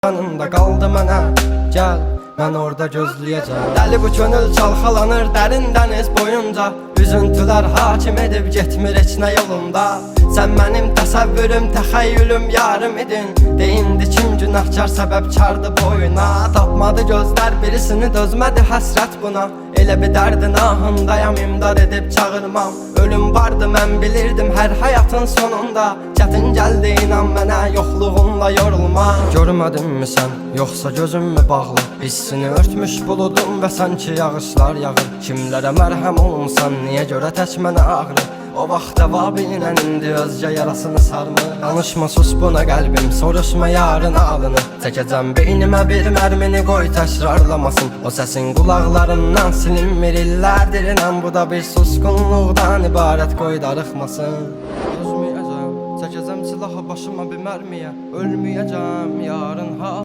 yanında qaldı mənə. Gəl, mən orada gözləyəcəm. Dəli bu könül çalxalanır dərin dəniz boyunca. Üzüntülər hakim edib getmir heç nə yolunda. Sən mənim təsəvvürüm, təxəyyülüm, yarım idin. Deyindi kim günahkar səbəbkardı boyuna. Tapmadı gözlər birisini, dözmədi həsrət buna. Elə bir dərdin ahındayam, imdad edib çağırmam. Ölüm vardı mən bilirdim hər həyatın sonunda. Çətin gəldi inan mənə, yoxluğunla yorulma. Görmədinmi sən, yoxsa gözüm mü bağlı? Hissini örtmüş buludum və sanki yağışlar yağır. Kimlərə mərhəm olmuşsan, niyə görə tək mənə ağrı? O vaxt əvabinlə indi özgə yarasını sarmı? Danışma sus buna qəlbim, soruşma yarın alını. Çəkəcəm beynimə bir mərmini, qoy təkrarlamasın. O səsin qulaqlarımdan silinmir illərdir inan. Bu da bir susqunluqdan ibarət, qoy darıxmasın. Dözməyəcəm, çəkəcəm silahı başıma bir mərmiyə. Ölməyəcəm yarın ha.